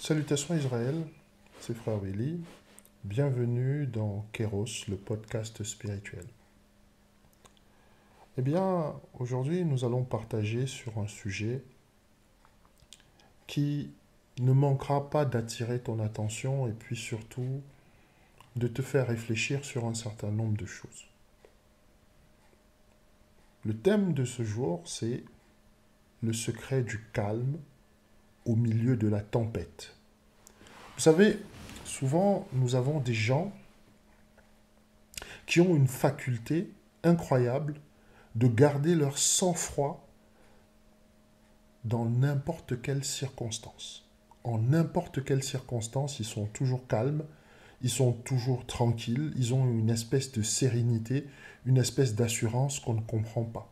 Salutations Israël, c'est Frère Willy. Bienvenue dans Kéros, le podcast spirituel. Eh bien, aujourd'hui, nous allons partager sur un sujet qui ne manquera pas d'attirer ton attention et puis surtout de te faire réfléchir sur un certain nombre de choses. Le thème de ce jour, c'est le secret du calme au milieu de la tempête. Vous savez, souvent, nous avons des gens qui ont une faculté incroyable de garder leur sang-froid dans n'importe quelle circonstance. En n'importe quelle circonstance, ils sont toujours calmes, ils sont toujours tranquilles, ils ont une espèce de sérénité, une espèce d'assurance qu'on ne comprend pas.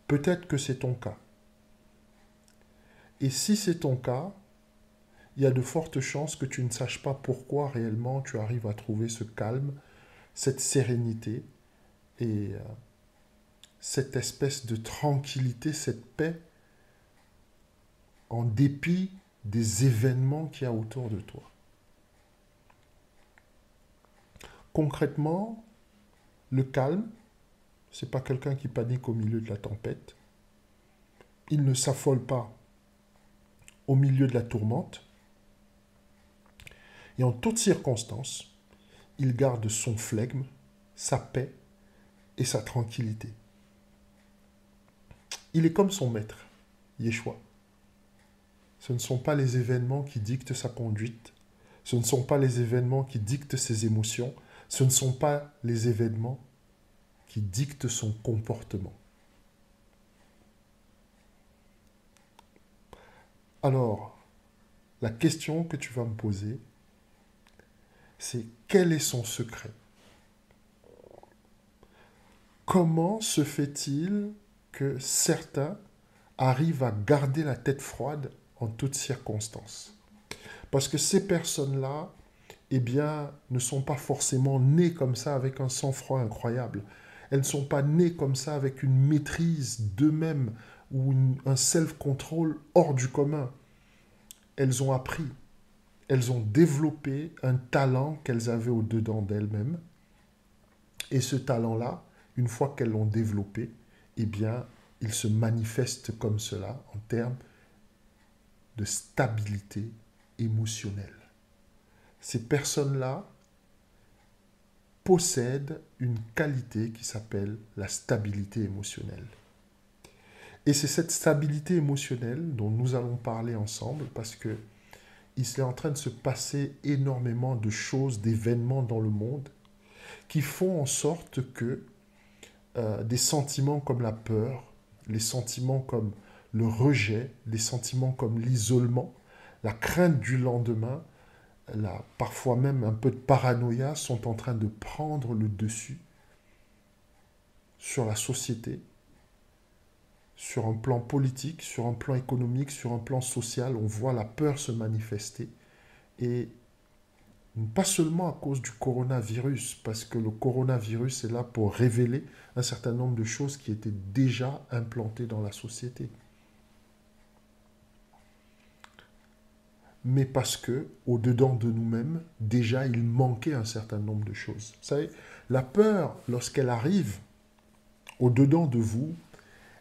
Peut-être que c'est ton cas. Et si c'est ton cas, il y a de fortes chances que tu ne saches pas pourquoi réellement tu arrives à trouver ce calme, cette sérénité et cette espèce de tranquillité, cette paix, en dépit des événements qu'il y a autour de toi. Concrètement, le calme, ce n'est pas quelqu'un qui panique au milieu de la tempête. Il ne s'affole pas au milieu de la tourmente. Et en toutes circonstances, il garde son flegme, sa paix et sa tranquillité. Il est comme son maître, Yeshua. Ce ne sont pas les événements qui dictent sa conduite, ce ne sont pas les événements qui dictent ses émotions, ce ne sont pas les événements qui dictent son comportement. Alors, la question que tu vas me poser, c'est quel est son secret? Comment se fait-il que certains arrivent à garder la tête froide en toutes circonstances? Parce que ces personnes-là, eh bien, ne sont pas forcément nées comme ça avec un sang-froid incroyable. Elles ne sont pas nées comme ça avec une maîtrise d'eux-mêmes ou un self-control hors du commun. Elles ont appris, elles ont développé un talent qu'elles avaient au-dedans d'elles-mêmes. Et ce talent-là, une fois qu'elles l'ont développé, eh bien, il se manifeste comme cela en termes de stabilité émotionnelle. Ces personnes-là possèdent une qualité qui s'appelle la stabilité émotionnelle. Et c'est cette stabilité émotionnelle dont nous allons parler ensemble parce que il est en train de se passer énormément de choses, d'événements dans le monde qui font en sorte que des sentiments comme la peur, les sentiments comme le rejet, les sentiments comme l'isolement, la crainte du lendemain, parfois même un peu de paranoïa sont en train de prendre le dessus sur la société, sur un plan politique, sur un plan économique, sur un plan social, on voit la peur se manifester. Et pas seulement à cause du coronavirus, parce que le coronavirus est là pour révéler un certain nombre de choses qui étaient déjà implantées dans la société. Mais parce que, au-dedans de nous-mêmes, déjà, il manquait un certain nombre de choses. Vous savez, la peur, lorsqu'elle arrive au-dedans de vous,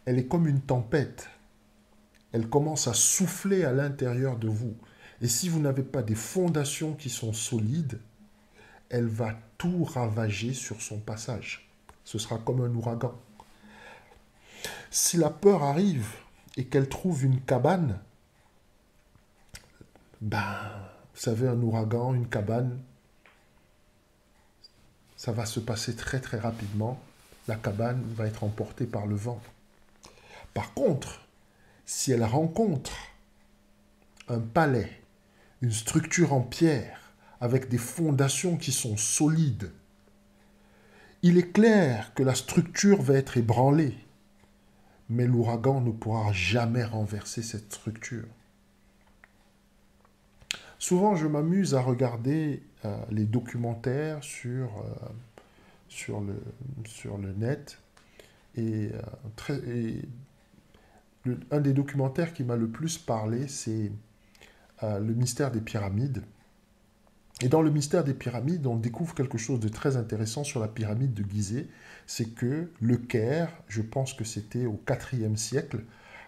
elle est comme une tempête. Elle commence à souffler à l'intérieur de vous. Et si vous n'avez pas des fondations qui sont solides, elle va tout ravager sur son passage. Ce sera comme un ouragan. Si la peur arrive et qu'elle trouve une cabane, vous savez, un ouragan, une cabane, ça va se passer très très rapidement. La cabane va être emportée par le vent. Par contre, si elle rencontre un palais, une structure en pierre, avec des fondations qui sont solides, il est clair que la structure va être ébranlée, mais l'ouragan ne pourra jamais renverser cette structure. Souvent, je m'amuse à regarder les documentaires sur le net. Et, un des documentaires qui m'a le plus parlé, c'est le mystère des pyramides. Et dans le mystère des pyramides, on découvre quelque chose de très intéressant sur la pyramide de Gizeh. C'est que le Caire, je pense que c'était au IVe siècle,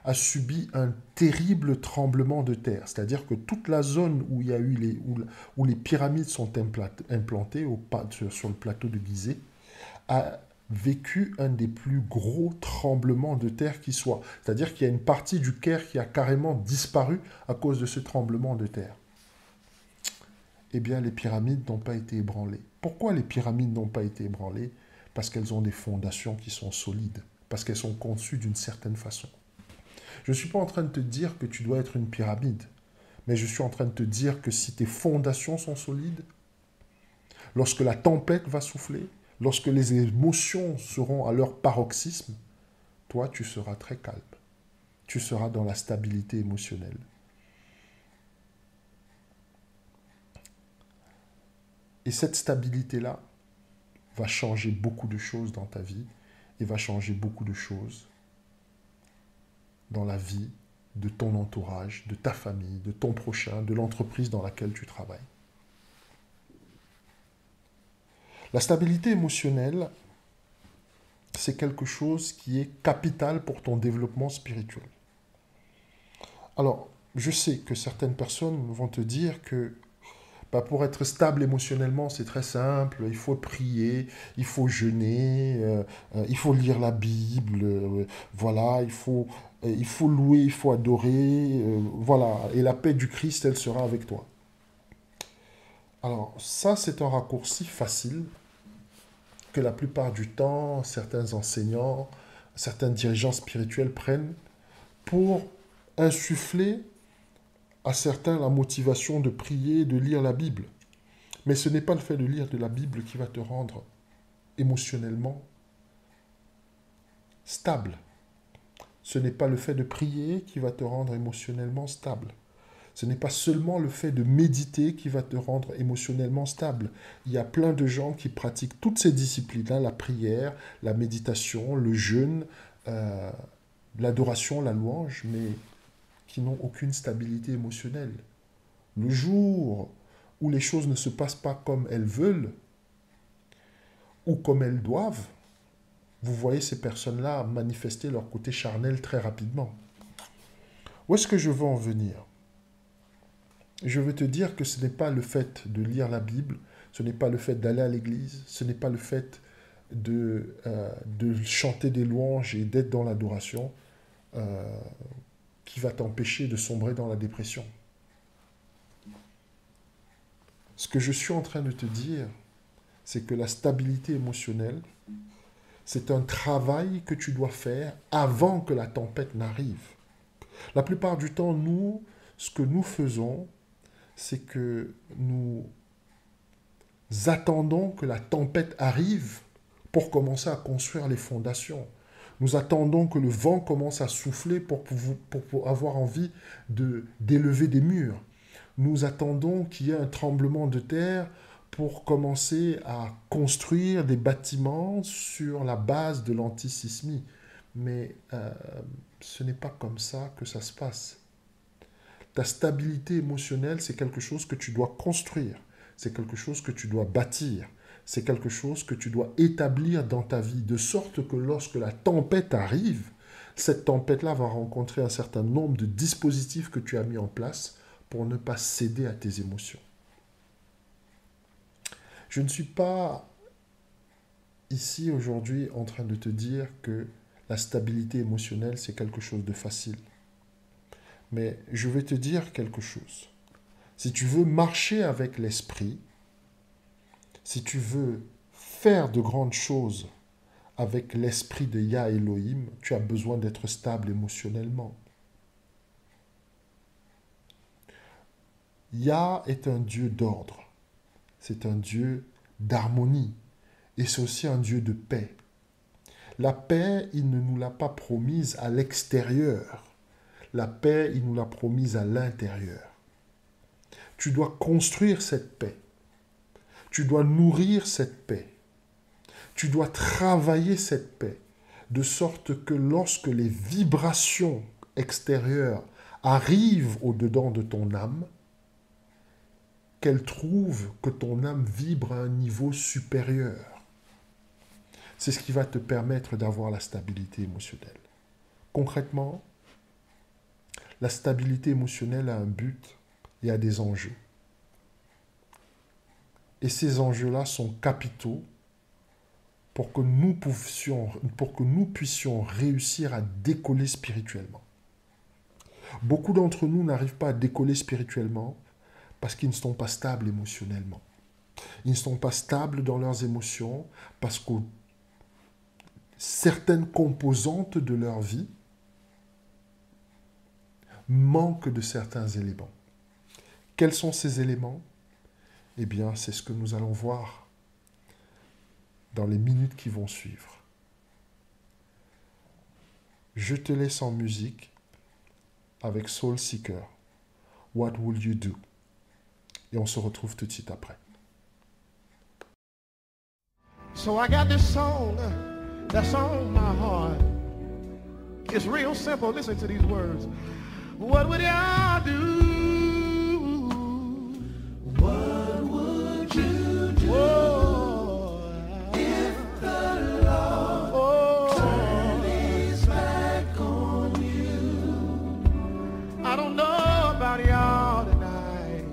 a subi un terrible tremblement de terre. C'est-à-dire que toute la zone où il y a eu où les pyramides sont implantées sur le plateau de Gizeh a vécu un des plus gros tremblements de terre qui soit. C'est-à-dire qu'il y a une partie du Caire qui a carrément disparu à cause de ce tremblement de terre. Eh bien, les pyramides n'ont pas été ébranlées. Pourquoi les pyramides n'ont pas été ébranlées? Parce qu'elles ont des fondations qui sont solides, parce qu'elles sont conçues d'une certaine façon. Je ne suis pas en train de te dire que tu dois être une pyramide, mais je suis en train de te dire que si tes fondations sont solides, lorsque la tempête va souffler, lorsque les émotions seront à leur paroxysme, toi, tu seras très calme. Tu seras dans la stabilité émotionnelle. Et cette stabilité-là va changer beaucoup de choses dans ta vie et va changer beaucoup de choses dans la vie de ton entourage, de ta famille, de ton prochain, de l'entreprise dans laquelle tu travailles. La stabilité émotionnelle, c'est quelque chose qui est capital pour ton développement spirituel. Alors, je sais que certaines personnes vont te dire que pour être stable émotionnellement, c'est très simple. Il faut prier, il faut jeûner, il faut lire la Bible, voilà, il faut louer, il faut adorer, voilà. Et la paix du Christ, elle sera avec toi. Alors, ça, c'est un raccourci facile que la plupart du temps, certains enseignants, certains dirigeants spirituels prennent pour insuffler à certains la motivation de prier, de lire la Bible. Mais ce n'est pas le fait de lire de la Bible qui va te rendre émotionnellement stable. Ce n'est pas le fait de prier qui va te rendre émotionnellement stable. Ce n'est pas seulement le fait de méditer qui va te rendre émotionnellement stable. Il y a plein de gens qui pratiquent toutes ces disciplines-là, la prière, la méditation, le jeûne, l'adoration, la louange, mais qui n'ont aucune stabilité émotionnelle. Le jour où les choses ne se passent pas comme elles veulent ou comme elles doivent, vous voyez ces personnes-là manifester leur côté charnel très rapidement. Où est-ce que je veux en venir? Je veux te dire que ce n'est pas le fait de lire la Bible, ce n'est pas le fait d'aller à l'église, ce n'est pas le fait de chanter des louanges et d'être dans l'adoration qui va t'empêcher de sombrer dans la dépression. Ce que je suis en train de te dire, c'est que la stabilité émotionnelle, c'est un travail que tu dois faire avant que la tempête n'arrive. La plupart du temps, nous, ce que nous faisons, c'est que nous attendons que la tempête arrive pour commencer à construire les fondations. Nous attendons que le vent commence à souffler pour avoir envie d'élever des murs. Nous attendons qu'il y ait un tremblement de terre pour commencer à construire des bâtiments sur la base de l'antisismie. Mais ce n'est pas comme ça que ça se passe. Ta stabilité émotionnelle, c'est quelque chose que tu dois construire. C'est quelque chose que tu dois bâtir. C'est quelque chose que tu dois établir dans ta vie, de sorte que lorsque la tempête arrive, cette tempête-là va rencontrer un certain nombre de dispositifs que tu as mis en place pour ne pas céder à tes émotions. Je ne suis pas ici aujourd'hui en train de te dire que la stabilité émotionnelle, c'est quelque chose de facile. Mais je vais te dire quelque chose. Si tu veux marcher avec l'esprit, si tu veux faire de grandes choses avec l'esprit de Yah Elohim, tu as besoin d'être stable émotionnellement. Yah est un Dieu d'ordre. C'est un Dieu d'harmonie. Et c'est aussi un Dieu de paix. La paix, il ne nous l'a pas promise à l'extérieur. La paix, il nous l'a promise à l'intérieur. Tu dois construire cette paix. Tu dois nourrir cette paix. Tu dois travailler cette paix, de sorte que lorsque les vibrations extérieures arrivent au-dedans de ton âme, qu'elles trouvent que ton âme vibre à un niveau supérieur. C'est ce qui va te permettre d'avoir la stabilité émotionnelle. Concrètement, la stabilité émotionnelle a un but et a des enjeux. Et ces enjeux-là sont capitaux pour que nous puissions réussir à décoller spirituellement. Beaucoup d'entre nous n'arrivent pas à décoller spirituellement parce qu'ils ne sont pas stables émotionnellement. Ils ne sont pas stables dans leurs émotions parce que certaines composantes de leur vie manquent de certains éléments. Quels sont ces éléments? Eh bien, c'est ce que nous allons voir dans les minutes qui vont suivre. Je te laisse en musique avec Soul Seeker. What will you do? Et on se retrouve tout de suite après. So I got this song that's on my heart. It's real simple. Listen to these words. What would y'all do? What would you do? Oh, if the Lord turned his back on you? I don't know about y'all tonight,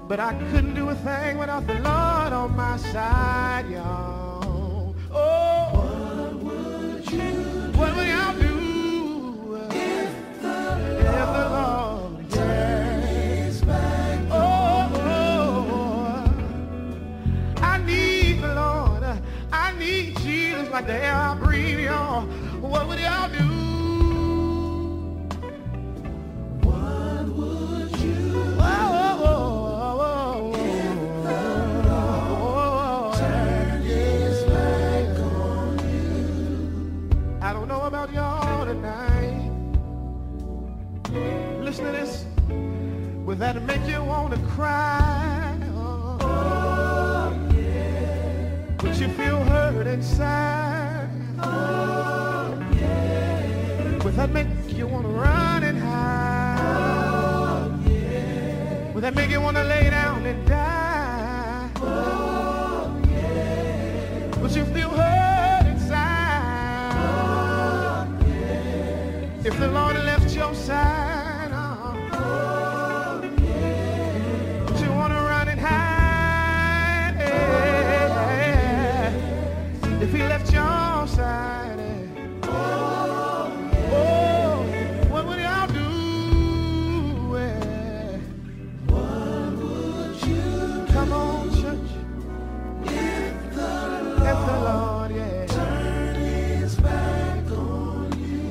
but I couldn't do a thing without the Lord on my side, y'all. Oh, what would you do? What would y'all do? Like the air I breathe, y'all. What would y'all do? What would you do? If the Lord turned his back on you? I don't know about y'all tonight. Listen to this. Would that make you want to cry? Oh, yeah. Would you feel hurt inside? Oh, yeah. Would that make you want to run and hide? Oh, yeah. Would that make you want to lay down and die? Oh, yeah. Would you feel hurt inside? Oh, yeah. If the Lord had left your side, oh, yeah. Would you want to run and hide? Yeah. If he left your side, oh, yeah. Oh, what would y'all do? Yeah. What would you do? Come on, church. If the Lord, yeah, turned his back on you.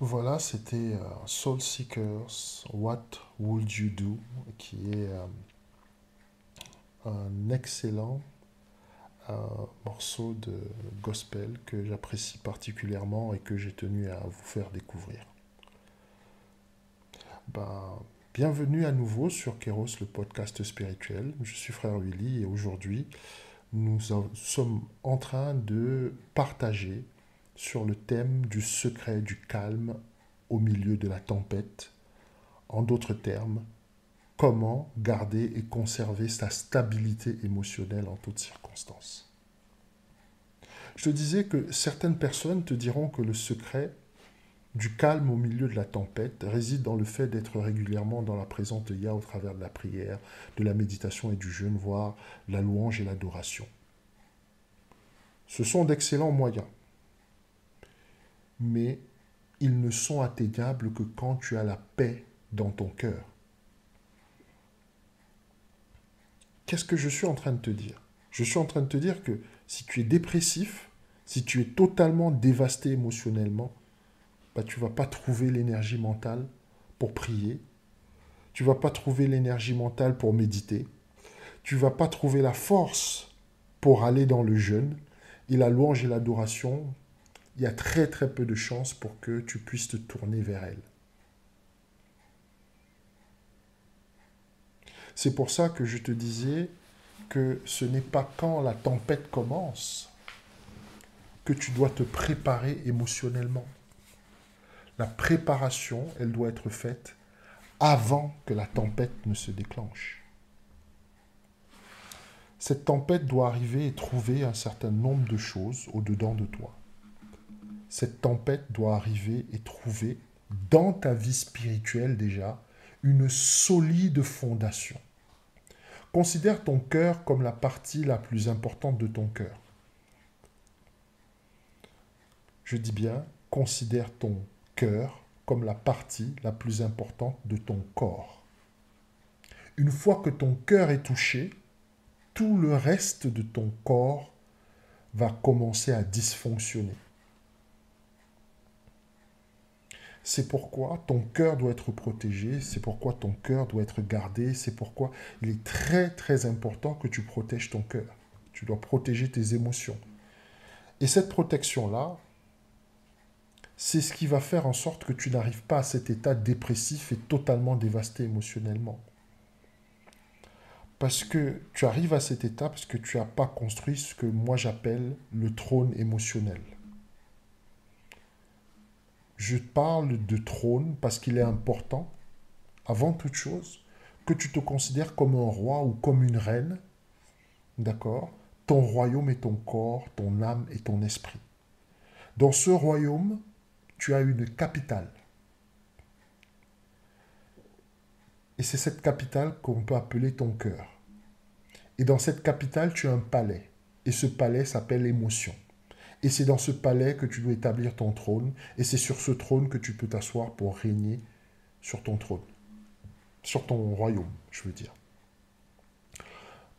Voilà, c'était Soul Seekers, What Would You Do, qui est un excellent morceau de gospel que j'apprécie particulièrement et que j'ai tenu à vous faire découvrir. Bienvenue à nouveau sur Kéros, le podcast spirituel. Je suis frère Willy et aujourd'hui, nous sommes en train de partager sur le thème du secret du calme au milieu de la tempête. En d'autres termes, comment garder et conserver sa stabilité émotionnelle en toutes circonstances. Je te disais que certaines personnes te diront que le secret du calme au milieu de la tempête réside dans le fait d'être régulièrement dans la présence de Yah au travers de la prière, de la méditation et du jeûne, voire la louange et l'adoration. Ce sont d'excellents moyens, mais ils ne sont atteignables que quand tu as la paix dans ton cœur. Qu'est-ce que je suis en train de te dire? Je suis en train de te dire que si tu es dépressif, si tu es totalement dévasté émotionnellement, tu ne vas pas trouver l'énergie mentale pour prier, tu ne vas pas trouver l'énergie mentale pour méditer, tu ne vas pas trouver la force pour aller dans le jeûne, et la louange et l'adoration, il y a très très peu de chances pour que tu puisses te tourner vers elle. C'est pour ça que je te disais que ce n'est pas quand la tempête commence que tu dois te préparer émotionnellement. La préparation, elle doit être faite avant que la tempête ne se déclenche. Cette tempête doit arriver et trouver un certain nombre de choses au-dedans de toi. Cette tempête doit arriver et trouver dans ta vie spirituelle déjà une solide fondation. Considère ton cœur comme la partie la plus importante de ton cœur. Je dis bien, considère ton cœur comme la partie la plus importante de ton corps. Une fois que ton cœur est touché, tout le reste de ton corps va commencer à dysfonctionner. C'est pourquoi ton cœur doit être protégé, c'est pourquoi ton cœur doit être gardé, c'est pourquoi il est très très important que tu protèges ton cœur. Tu dois protéger tes émotions. Et cette protection-là, c'est ce qui va faire en sorte que tu n'arrives pas à cet état dépressif et totalement dévasté émotionnellement. Parce que tu arrives à cet état parce que tu n'as pas construit ce que moi j'appelle le trône émotionnel. Je parle de trône parce qu'il est important, avant toute chose, que tu te considères comme un roi ou comme une reine, d'accord? Ton royaume est ton corps, ton âme et ton esprit. Dans ce royaume, tu as une capitale. Et c'est cette capitale qu'on peut appeler ton cœur. Et dans cette capitale, tu as un palais. Et ce palais s'appelle émotion. Et c'est dans ce palais que tu dois établir ton trône. Et c'est sur ce trône que tu peux t'asseoir pour régner sur ton trône. Sur ton royaume, je veux dire.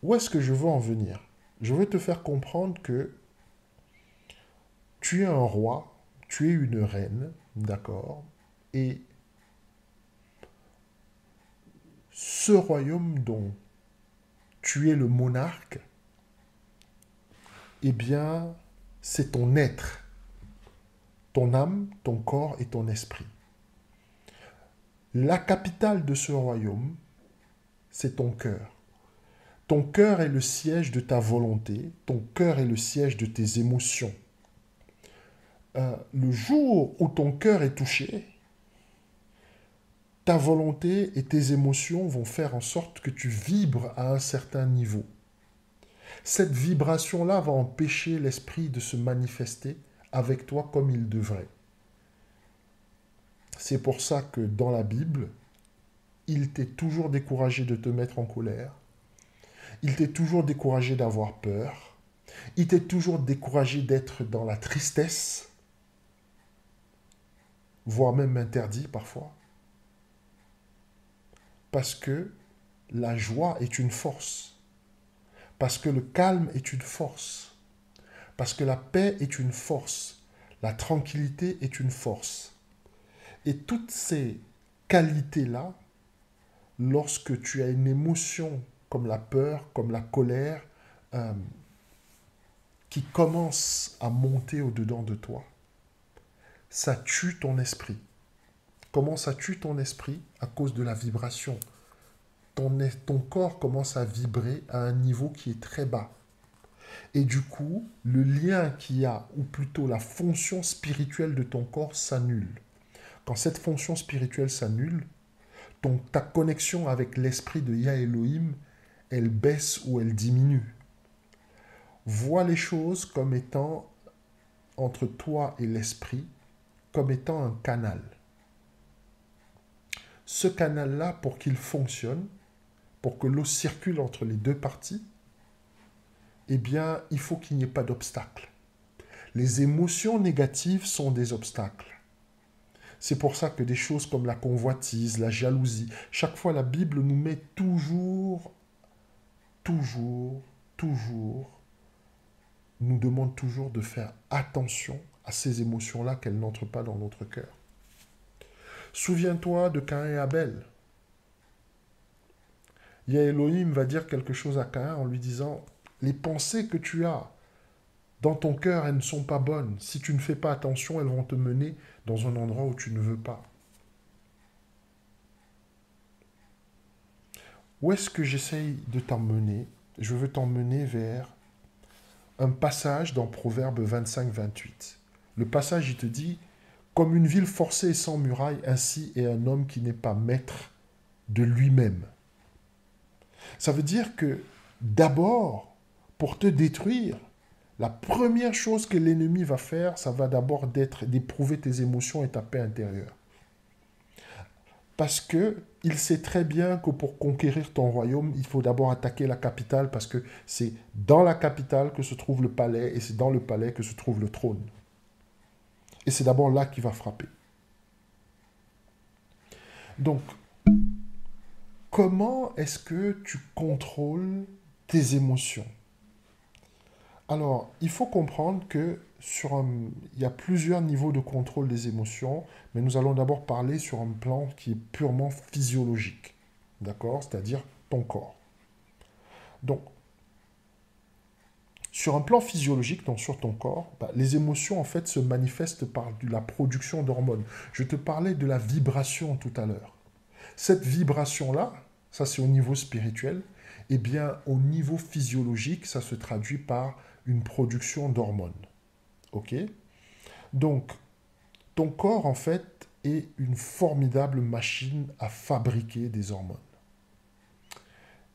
Où est-ce que je veux en venir? Je veux te faire comprendre que tu es un roi, tu es une reine, d'accord? Et ce royaume dont tu es le monarque, eh bien, c'est ton être, ton âme, ton corps et ton esprit. La capitale de ce royaume, c'est ton cœur. Ton cœur est le siège de ta volonté, ton cœur est le siège de tes émotions. Le jour où ton cœur est touché, ta volonté et tes émotions vont faire en sorte que tu vibres à un certain niveau. Cette vibration-là va empêcher l'esprit de se manifester avec toi comme il devrait. C'est pour ça que dans la Bible, il t'est toujours découragé de te mettre en colère. Il t'est toujours découragé d'avoir peur. Il t'est toujours découragé d'être dans la tristesse, voire même interdit parfois. Parce que la joie est une force. Parce que le calme est une force. Parce que la paix est une force. La tranquillité est une force. Et toutes ces qualités-là, lorsque tu as une émotion comme la peur, comme la colère, euh, qui commence à monter au-dedans de toi, ça tue ton esprit. Comment ça tue ton esprit? À cause de la vibration. Ton corps commence à vibrer à un niveau qui est très bas. Et du coup, le lien qu'il y a, ou plutôt la fonction spirituelle de ton corps s'annule. Quand cette fonction spirituelle s'annule, ta connexion avec l'esprit de Yah Elohim, elle baisse ou elle diminue. Vois les choses comme étant, entre toi et l'esprit, comme étant un canal. Ce canal-là, pour qu'il fonctionne, pour que l'eau circule entre les deux parties, eh bien, il faut qu'il n'y ait pas d'obstacle. Les émotions négatives sont des obstacles. C'est pour ça que des choses comme la convoitise, la jalousie, chaque fois la Bible nous met toujours, nous demande toujours de faire attention à ces émotions-là, qu'elles n'entrent pas dans notre cœur. Souviens-toi de Caïn et Abel. Yah Elohim va dire quelque chose à Caïn en lui disant « Les pensées que tu as dans ton cœur, elles ne sont pas bonnes. Si tu ne fais pas attention, elles vont te mener dans un endroit où tu ne veux pas. » Où est-ce que j'essaye de t'emmener? Je veux t'emmener vers un passage dans Proverbe 25-28. Le passage, il te dit « Comme une ville forcée et sans muraille, ainsi est un homme qui n'est pas maître de lui-même. » Ça veut dire que d'abord, pour te détruire, la première chose que l'ennemi va faire, ça va d'abord d'éprouver tes émotions et ta paix intérieure. Parce qu'il sait très bien que pour conquérir ton royaume, il faut d'abord attaquer la capitale, parce que c'est dans la capitale que se trouve le palais, et c'est dans le palais que se trouve le trône. Et c'est d'abord là qu'il va frapper. Donc, comment est-ce que tu contrôles tes émotions? Alors, il faut comprendre que il y a plusieurs niveaux de contrôle des émotions, mais nous allons d'abord parler sur un plan qui est purement physiologique, d'accord? C'est-à-dire ton corps. Donc, sur un plan physiologique, donc sur ton corps, les émotions en fait se manifestent par la production d'hormones. Je te parlais de la vibration tout à l'heure. Cette vibration-là, ça c'est au niveau spirituel, eh bien au niveau physiologique, ça se traduit par une production d'hormones. Ok? Donc, ton corps, en fait, est une formidable machine à fabriquer des hormones.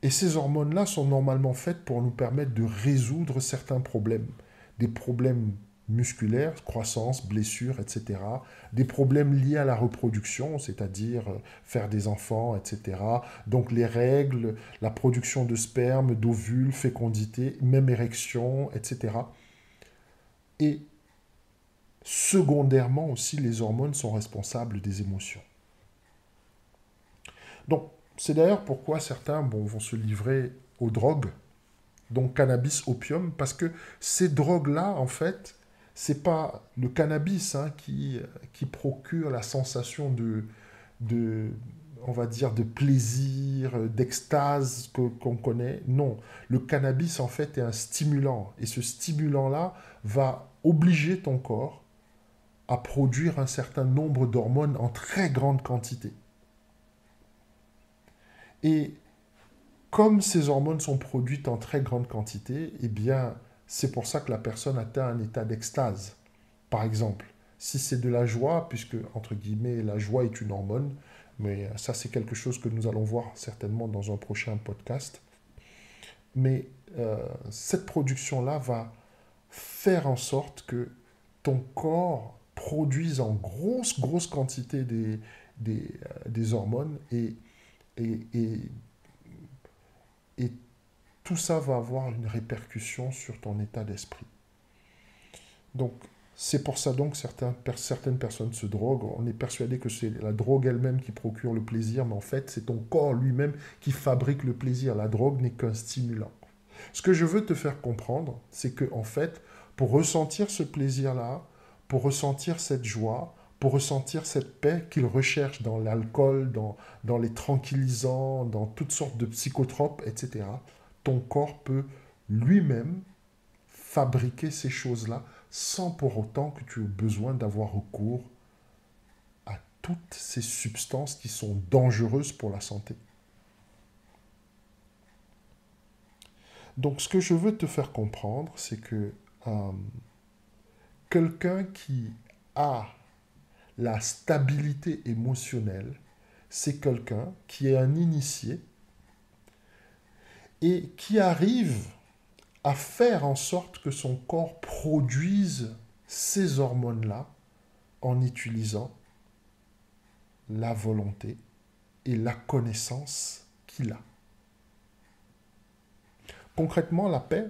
Et ces hormones-là sont normalement faites pour nous permettre de résoudre certains problèmes. Des problèmes musculaires, croissance, blessures, etc. Des problèmes liés à la reproduction, c'est-à-dire faire des enfants, etc. Donc les règles, la production de sperme, d'ovules, fécondité, même érection, etc. Et secondairement aussi, les hormones sont responsables des émotions. Donc, c'est d'ailleurs pourquoi certains vont se livrer aux drogues, donc cannabis, opium, parce que ces drogues-là, en fait, c'est pas le cannabis qui procure la sensation on va dire, de plaisir, d'extase qu'on connaît. Non, le cannabis, en fait, est un stimulant. Et ce stimulant-là va obliger ton corps à produire un certain nombre d'hormones en très grande quantité. Et comme ces hormones sont produites en très grande quantité, eh bien, c'est pour ça que la personne atteint un état d'extase. Par exemple, si c'est de la joie, puisque, entre guillemets, la joie est une hormone, mais ça, c'est quelque chose que nous allons voir certainement dans un prochain podcast. Mais cette production-là va faire en sorte que ton corps produise en grosse quantité des hormones et tout ça va avoir une répercussion sur ton état d'esprit. Donc, c'est pour ça donc certaines personnes se droguent. On est persuadé que c'est la drogue elle-même qui procure le plaisir, mais en fait, c'est ton corps lui-même qui fabrique le plaisir. La drogue n'est qu'un stimulant. Ce que je veux te faire comprendre, c'est que en fait, pour ressentir ce plaisir-là, pour ressentir cette joie, pour ressentir cette paix qu'il recherche dans l'alcool, dans les tranquillisants, dans toutes sortes de psychotropes, etc. Ton corps peut lui-même fabriquer ces choses-là sans pour autant que tu aies besoin d'avoir recours à toutes ces substances qui sont dangereuses pour la santé. Donc ce que je veux te faire comprendre, c'est que quelqu'un qui a la stabilité émotionnelle, c'est quelqu'un qui est un initié et qui arrive à faire en sorte que son corps produise ces hormones-là en utilisant la volonté et la connaissance qu'il a. Concrètement, la paix,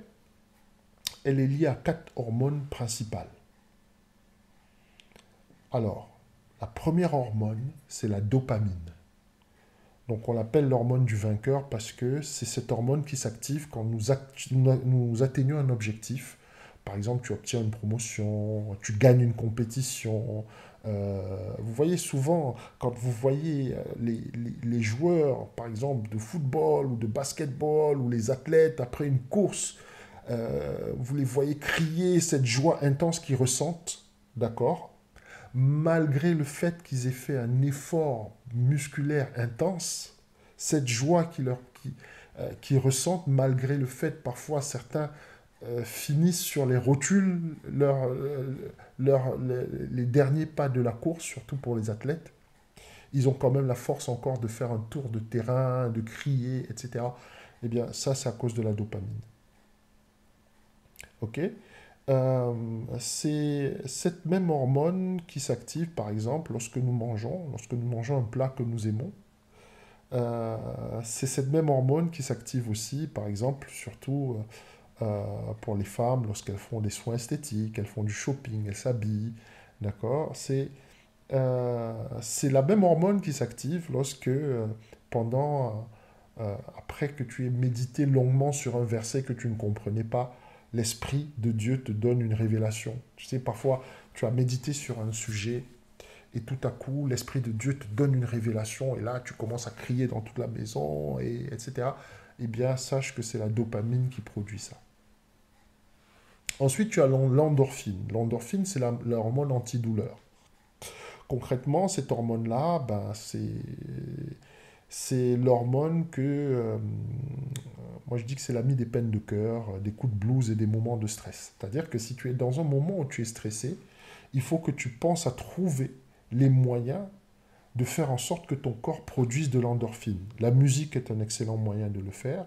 elle est liée à 4 hormones principales. Alors, la première hormone, c'est la dopamine. Donc on l'appelle l'hormone du vainqueur parce que c'est cette hormone qui s'active quand nous atteignons un objectif. Par exemple, tu obtiens une promotion, tu gagnes une compétition. Vous voyez souvent, quand vous voyez les joueurs, par exemple, de football ou de basketball, ou les athlètes, après une course, vous les voyez crier cette joie intense qu'ils ressentent, d'accord ? Malgré le fait qu'ils aient fait un effort musculaire intense, cette joie qu'ils ressentent, malgré le fait parfois certains finissent sur les rotules les derniers pas de la course, surtout pour les athlètes, ils ont quand même la force encore de faire un tour de terrain, de crier, etc. Eh bien, ça, c'est à cause de la dopamine. Ok ? C'est cette même hormone qui s'active, par exemple, lorsque nous mangeons un plat que nous aimons. C'est cette même hormone qui s'active aussi, par exemple, surtout pour les femmes, lorsqu'elles font des soins esthétiques, elles font du shopping, elles s'habillent, d'accord ? C'est la même hormone qui s'active lorsque, après que tu aies médité longuement sur un verset que tu ne comprenais pas, l'Esprit de Dieu te donne une révélation. Tu sais, parfois, tu as médité sur un sujet et tout à coup, l'Esprit de Dieu te donne une révélation et là, tu commences à crier dans toute la maison, etc. Eh bien, sache que c'est la dopamine qui produit ça. Ensuite, tu as l'endorphine. L'endorphine, c'est l'hormone antidouleur. Concrètement, cette hormone-là, c'est l'hormone que... moi, je dis que c'est l'ami des peines de cœur, des coups de blues et des moments de stress. C'est-à-dire que si tu es dans un moment où tu es stressé, il faut que tu penses à trouver les moyens de faire en sorte que ton corps produise de l'endorphine. La musique est un excellent moyen de le faire.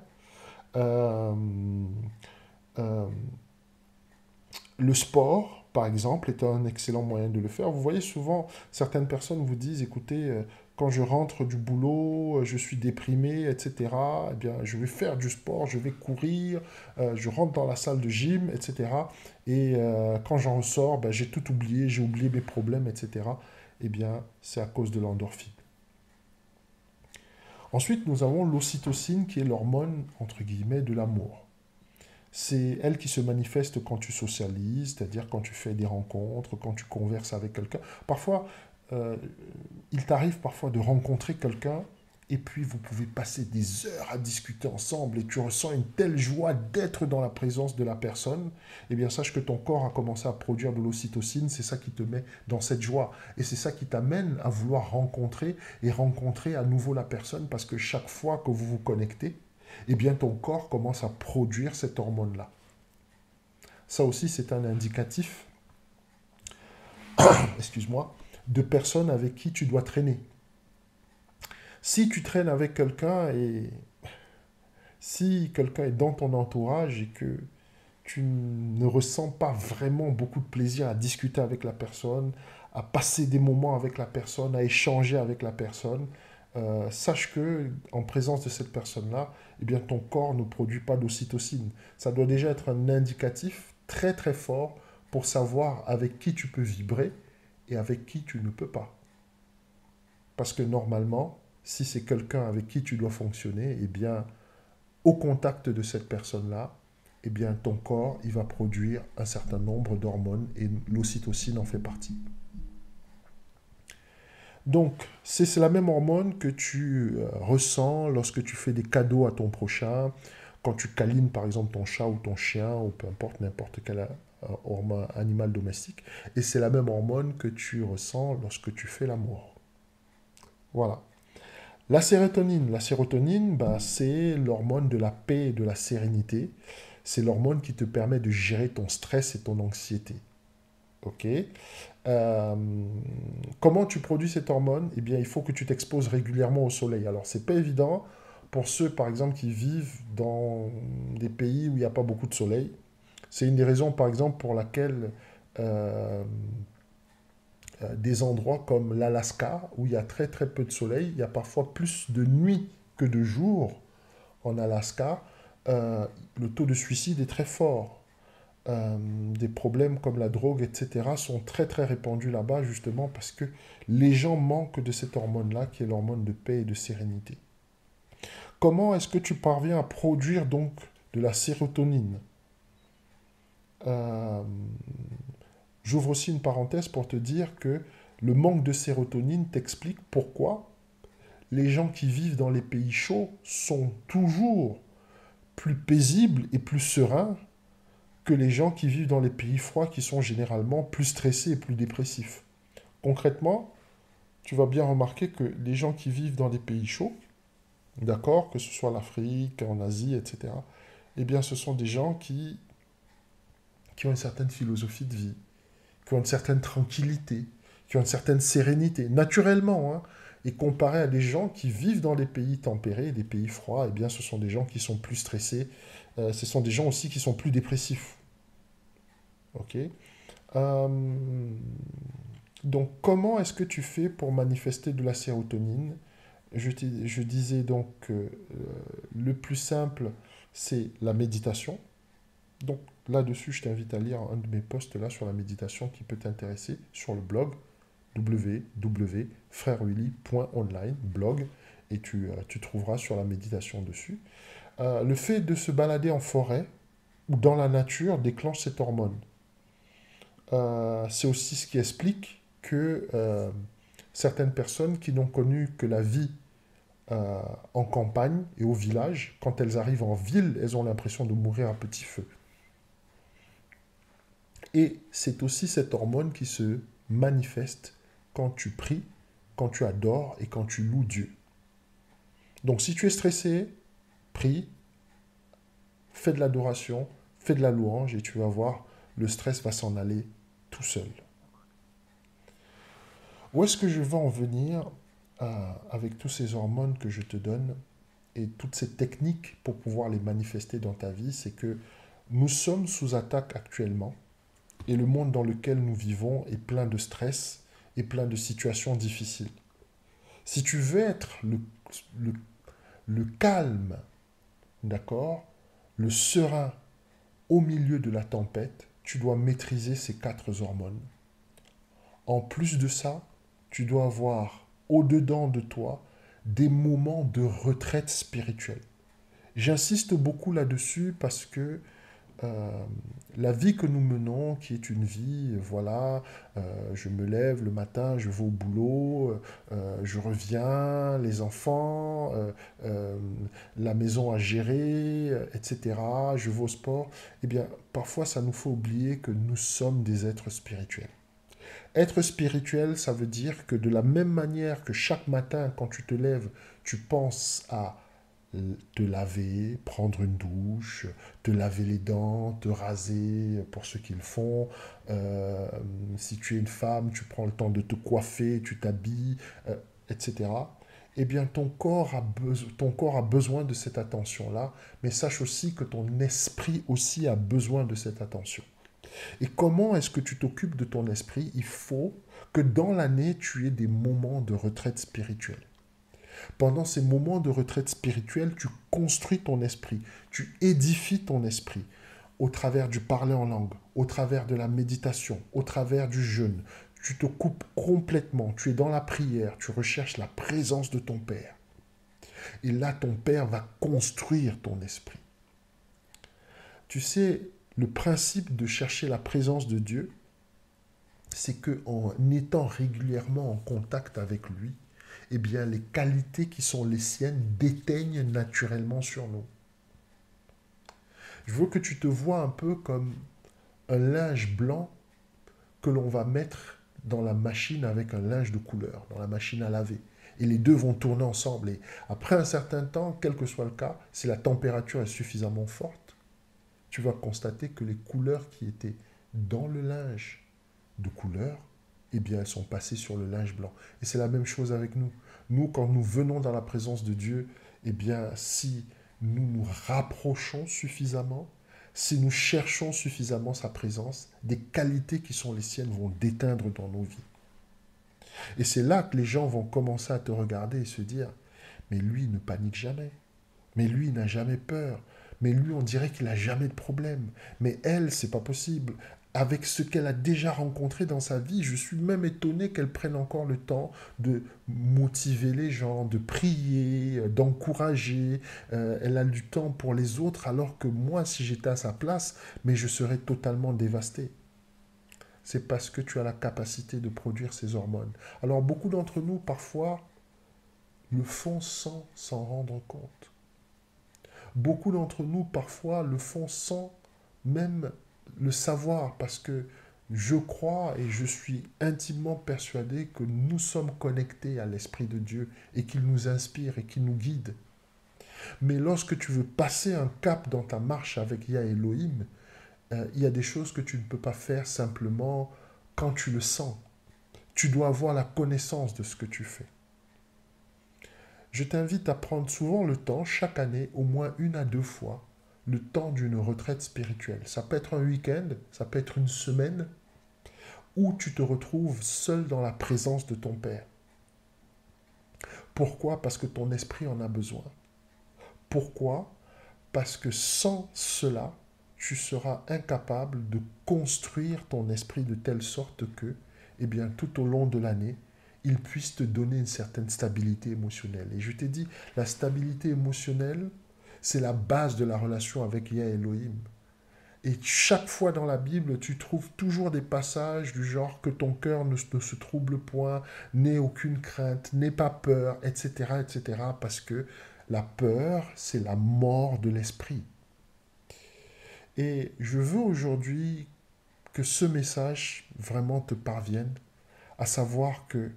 Le sport, par exemple, est un excellent moyen de le faire. Vous voyez souvent, certaines personnes vous disent, écoutez, quand je rentre du boulot, je suis déprimé, etc. Eh bien, je vais faire du sport, je vais courir, je rentre dans la salle de gym, etc. Et quand j'en ressors, j'ai tout oublié, j'ai oublié mes problèmes, etc. Eh bien, c'est à cause de l'endorphine. Ensuite, nous avons l'ocytocine, qui est l'hormone, entre guillemets, de l'amour. C'est elle qui se manifeste quand tu socialises, c'est-à-dire quand tu fais des rencontres, quand tu converses avec quelqu'un. Parfois, il t'arrive parfois de rencontrer quelqu'un et puis vous pouvez passer des heures à discuter ensemble et tu ressens une telle joie d'être dans la présence de la personne. Eh bien, sache que ton corps a commencé à produire de l'ocytocine, c'est ça qui te met dans cette joie. Et c'est ça qui t'amène à vouloir rencontrer à nouveau la personne parce que chaque fois que vous vous connectez, eh bien, ton corps commence à produire cette hormone-là. Ça aussi, c'est un indicatif, excuse-moi, de personnes avec qui tu dois traîner. Si tu traînes avec quelqu'un et si quelqu'un est dans ton entourage et que tu ne ressens pas vraiment beaucoup de plaisir à discuter avec la personne, à passer des moments avec la personne, à échanger avec la personne, sache que en présence de cette personne-là, eh bien, ton corps ne produit pas d'ocytocine. Ça doit déjà être un indicatif très très fort pour savoir avec qui tu peux vibrer et avec qui tu ne peux pas. Parce que normalement, si c'est quelqu'un avec qui tu dois fonctionner, eh bien, au contact de cette personne-là, eh bien, ton corps, il va produire un certain nombre d'hormones et l'ocytocine en fait partie. Donc, c'est la même hormone que tu ressens lorsque tu fais des cadeaux à ton prochain, quand tu câlines par exemple ton chat ou ton chien, ou peu importe, n'importe quel hormone, animal domestique. Et c'est la même hormone que tu ressens lorsque tu fais l'amour. Voilà. La sérotonine, bah, c'est l'hormone de la paix et de la sérénité. C'est l'hormone qui te permet de gérer ton stress et ton anxiété. Ok. Euh, Comment tu produis cette hormone? Eh bien, il faut que tu t'exposes régulièrement au soleil. Alors, c'est pas évident pour ceux, par exemple, qui vivent dans des pays où il n'y a pas beaucoup de soleil. C'est une des raisons, par exemple, pour laquelle euh, des endroits comme l'Alaska, où il y a très très peu de soleil, il y a parfois plus de nuit que de jour en Alaska, euh, le taux de suicide est très fort. Des problèmes comme la drogue, etc., sont très très répandus là-bas, justement parce que les gens manquent de cette hormone-là, qui est l'hormone de paix et de sérénité. Comment est-ce que tu parviens à produire donc de la sérotonine? Euh, J'ouvre aussi une parenthèse pour te dire que le manque de sérotonine t'explique pourquoi les gens qui vivent dans les pays chauds sont toujours plus paisibles et plus sereins que les gens qui vivent dans les pays froids qui sont généralement plus stressés et plus dépressifs. Concrètement, tu vas bien remarquer que les gens qui vivent dans les pays chauds, d'accord, que ce soit l'Afrique, en Asie, etc., eh bien ce sont des gens qui ont une certaine philosophie de vie, qui ont une certaine tranquillité, qui ont une certaine sérénité, naturellement, hein. Et comparé à des gens qui vivent dans les pays tempérés, des pays froids, eh bien ce sont des gens qui sont plus stressés, ce sont des gens aussi qui sont plus dépressifs. Ok. Euh, donc, comment est-ce que tu fais pour manifester de la sérotonine? Je disais donc que le plus simple, c'est la méditation. Donc, là-dessus, je t'invite à lire un de mes posts là sur la méditation qui peut t'intéresser sur le blog www.frèrewilly.online, blog, et tu trouveras sur la méditation dessus. Le fait de se balader en forêt ou dans la nature déclenche cette hormone. C'est aussi ce qui explique que certaines personnes qui n'ont connu que la vie en campagne et au village, quand elles arrivent en ville, elles ont l'impression de mourir à petit feu. Et c'est aussi cette hormone qui se manifeste quand tu pries, quand tu adores et quand tu loues Dieu. Donc si tu es stressé, prie, fais de l'adoration, fais de la louange et tu vas voir, le stress va s'en aller tout seul. Où est-ce que je vais en venir avec tous ces hormones que je te donne et toutes ces techniques pour pouvoir les manifester dans ta vie? C'est que nous sommes sous attaque actuellement et le monde dans lequel nous vivons est plein de stress et plein de situations difficiles. Si tu veux être le, le calme, d'accord, le serein au milieu de la tempête, tu dois maîtriser ces 4 hormones. En plus de ça, tu dois avoir au-dedans de toi des moments de retraite spirituelle. J'insiste beaucoup là-dessus parce que euh, la vie que nous menons, qui est une vie, voilà, je me lève le matin, je vais au boulot, je reviens, les enfants, euh, la maison à gérer, etc., je vais au sport, eh bien, parfois ça nous fait oublier que nous sommes des êtres spirituels. Être spirituel, ça veut dire que de la même manière que chaque matin, quand tu te lèves, tu penses à te laver, prendre une douche, te laver les dents, te raser pour ceux qui le font. Euh, Si tu es une femme, tu prends le temps de te coiffer, tu t'habilles, etc. Eh bien, ton corps a besoin de cette attention-là, mais sache aussi que ton esprit aussi a besoin de cette attention. Et comment est-ce que tu t'occupes de ton esprit? Il faut que dans l'année, tu aies des moments de retraite spirituelle. Pendant ces moments de retraite spirituelle, tu construis ton esprit, tu édifies ton esprit au travers du parler en langue, au travers de la méditation, au travers du jeûne. Tu te coupes complètement, tu es dans la prière, tu recherches la présence de ton Père. Et là, ton Père va construire ton esprit. Tu sais, le principe de chercher la présence de Dieu, c'est qu'en étant régulièrement en contact avec lui, eh bien, les qualités qui sont les siennes déteignent naturellement sur nous. Je veux que tu te vois un peu comme un linge blanc que l'on va mettre dans la machine avec un linge de couleur, dans la machine à laver. Et les deux vont tourner ensemble. Et après un certain temps, quel que soit le cas, si la température est suffisamment forte, tu vas constater que les couleurs qui étaient dans le linge de couleur, eh bien, elles sont passées sur le linge blanc. Et c'est la même chose avec nous. Nous, quand nous venons dans la présence de Dieu, eh bien, si nous nous rapprochons suffisamment, si nous cherchons suffisamment sa présence, des qualités qui sont les siennes vont déteindre dans nos vies. Et c'est là que les gens vont commencer à te regarder et se dire, mais lui il ne panique jamais, mais lui il n'a jamais peur, mais lui on dirait qu'il n'a jamais de problème, mais elle c'est pas possible. Avec ce qu'elle a déjà rencontré dans sa vie, je suis même étonné qu'elle prenne encore le temps de motiver les gens, de prier, d'encourager. Elle a du temps pour les autres, alors que moi, si j'étais à sa place, mais je serais totalement dévasté. C'est parce que tu as la capacité de produire ces hormones. Alors beaucoup d'entre nous, parfois, le font sans s'en rendre compte. Beaucoup d'entre nous, parfois, le font sans même le savoir, parce que je crois et je suis intimement persuadé que nous sommes connectés à l'Esprit de Dieu et qu'il nous inspire et qu'il nous guide. Mais lorsque tu veux passer un cap dans ta marche avec Yah Elohim, il y a des choses que tu ne peux pas faire simplement quand tu le sens. Tu dois avoir la connaissance de ce que tu fais. Je t'invite à prendre souvent le temps, chaque année, au moins 1 à 2 fois, le temps d'une retraite spirituelle. Ça peut être un week-end, ça peut être une semaine, où tu te retrouves seul dans la présence de ton Père. Pourquoi? Parce que ton esprit en a besoin. Pourquoi? Parce que sans cela, tu seras incapable de construire ton esprit de telle sorte que, eh bien, tout au long de l'année, il puisse te donner une certaine stabilité émotionnelle. Et je t'ai dit, la stabilité émotionnelle, c'est la base de la relation avec Yah Elohim. Et chaque fois dans la Bible, tu trouves toujours des passages du genre que ton cœur ne se trouble point, n'aie aucune crainte, n'aie pas peur, etc., etc., parce que la peur, c'est la mort de l'esprit. Et je veux aujourd'hui que ce message vraiment te parvienne, à savoir que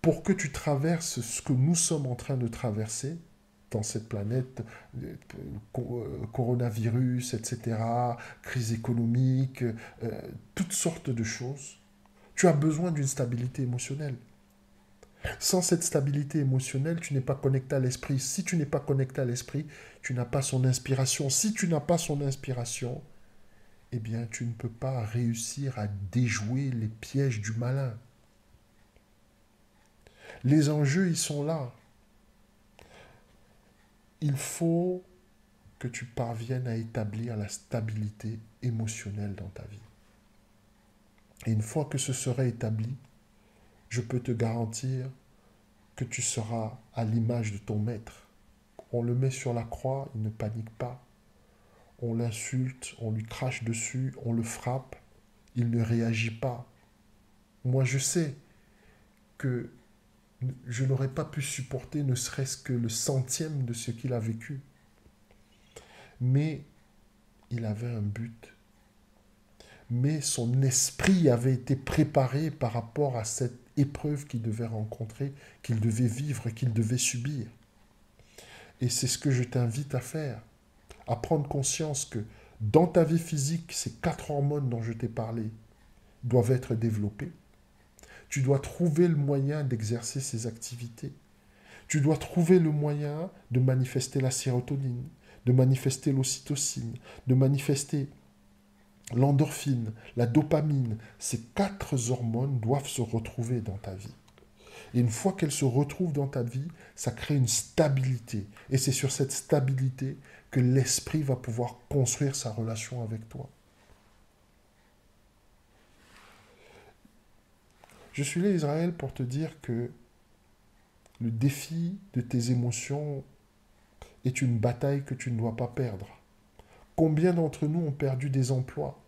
pour que tu traverses ce que nous sommes en train de traverser dans cette planète, coronavirus, etc., crise économique, toutes sortes de choses, tu as besoin d'une stabilité émotionnelle. Sans cette stabilité émotionnelle, tu n'es pas connecté à l'esprit. Si tu n'es pas connecté à l'esprit, tu n'as pas son inspiration. Si tu n'as pas son inspiration, eh bien, tu ne peux pas réussir à déjouer les pièges du malin. Les enjeux, ils sont là. Il faut que tu parviennes à établir la stabilité émotionnelle dans ta vie. Et une fois que ce sera établi, je peux te garantir que tu seras à l'image de ton maître. On le met sur la croix, il ne panique pas. On l'insulte, on lui crache dessus, on le frappe, il ne réagit pas. Moi, je sais que je n'aurais pas pu supporter ne serait-ce que le centième de ce qu'il a vécu. Mais il avait un but. Mais son esprit avait été préparé par rapport à cette épreuve qu'il devait rencontrer, qu'il devait vivre, qu'il devait subir. Et c'est ce que je t'invite à faire, à prendre conscience que dans ta vie physique, ces 4 hormones dont je t'ai parlé doivent être développées. Tu dois trouver le moyen d'exercer ces activités. Tu dois trouver le moyen de manifester la sérotonine, de manifester l'ocytocine, de manifester l'endorphine, la dopamine. Ces 4 hormones doivent se retrouver dans ta vie. Et une fois qu'elles se retrouvent dans ta vie, ça crée une stabilité. Et c'est sur cette stabilité que l'esprit va pouvoir construire sa relation avec toi. Je suis là, Israël, pour te dire que le défi de tes émotions est une bataille que tu ne dois pas perdre. Combien d'entre nous ont perdu des emplois?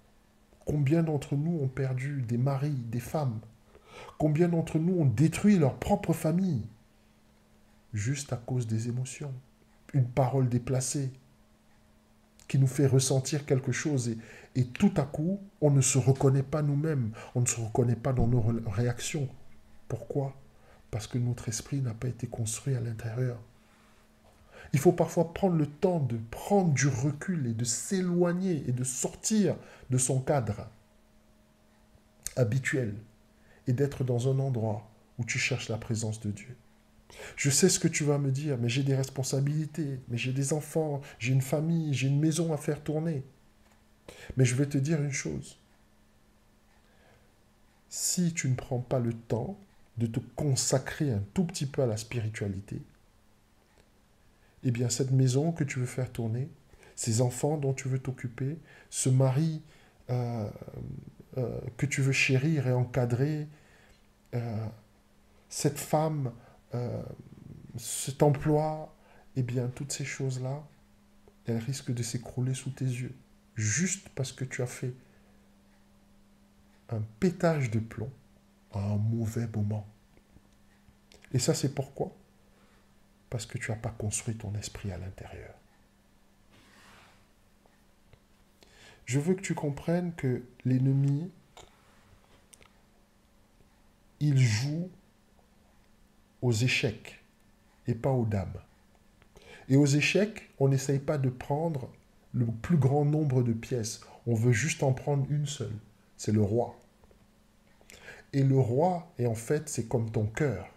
Combien d'entre nous ont perdu des maris, des femmes? Combien d'entre nous ont détruit leur propre famille juste à cause des émotions? Une parole déplacée qui nous fait ressentir quelque chose et tout à coup, on ne se reconnaît pas nous-mêmes, on ne se reconnaît pas dans nos réactions. Pourquoi? Parce que notre esprit n'a pas été construit à l'intérieur. Il faut parfois prendre le temps de prendre du recul et de s'éloigner et de sortir de son cadre habituel et d'être dans un endroit où tu cherches la présence de Dieu. Je sais ce que tu vas me dire, mais j'ai des responsabilités, mais j'ai des enfants, j'ai une famille, j'ai une maison à faire tourner. Mais je vais te dire une chose. Si tu ne prends pas le temps de te consacrer un tout petit peu à la spiritualité, eh bien cette maison que tu veux faire tourner, ces enfants dont tu veux t'occuper, ce mari que tu veux chérir et encadrer, cette femme, cet emploi, eh bien toutes ces choses-là, elles risquent de s'écrouler sous tes yeux, juste parce que tu as fait un pétage de plomb à un mauvais moment. Et ça, c'est pourquoi? Parce que tu n'as pas construit ton esprit à l'intérieur. Je veux que tu comprennes que l'ennemi, il joue aux échecs et pas aux dames. Et aux échecs, on n'essaye pas de prendre le plus grand nombre de pièces. On veut juste en prendre une seule. C'est le roi. Et le roi, et en fait, c'est comme ton cœur.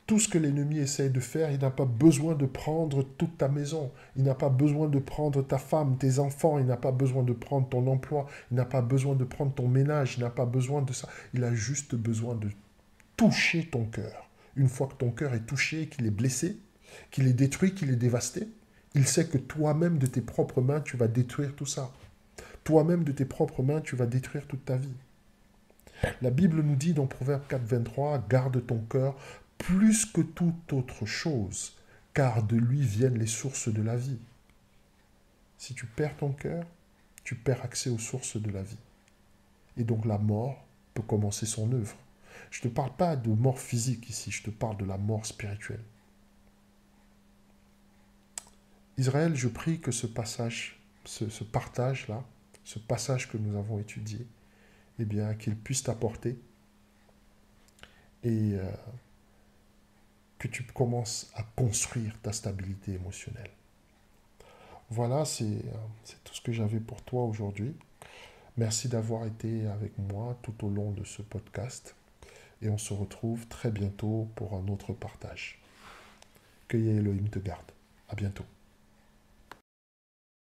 Tout ce que l'ennemi essaye de faire, il n'a pas besoin de prendre toute ta maison. Il n'a pas besoin de prendre ta femme, tes enfants. Il n'a pas besoin de prendre ton emploi. Il n'a pas besoin de prendre ton ménage. Il n'a pas besoin de ça. Il a juste besoin de toucher ton cœur. Une fois que ton cœur est touché, qu'il est blessé, qu'il est détruit, qu'il est dévasté, il sait que toi-même, de tes propres mains, tu vas détruire tout ça. Toi-même, de tes propres mains, tu vas détruire toute ta vie. La Bible nous dit dans Proverbe 4, 23, « Garde ton cœur plus que toute autre chose, car de lui viennent les sources de la vie. » Si tu perds ton cœur, tu perds accès aux sources de la vie. Et donc la mort peut commencer son œuvre. Je ne te parle pas de mort physique ici, je te parle de la mort spirituelle. Israël, je prie que ce passage, ce partage-là, ce passage que nous avons étudié, eh bien, qu'il puisse t'apporter et que tu commences à construire ta stabilité émotionnelle. Voilà, c'est tout ce que j'avais pour toi aujourd'hui. Merci d'avoir été avec moi tout au long de ce podcast et on se retrouve très bientôt pour un autre partage. Que Elohim te garde. À bientôt.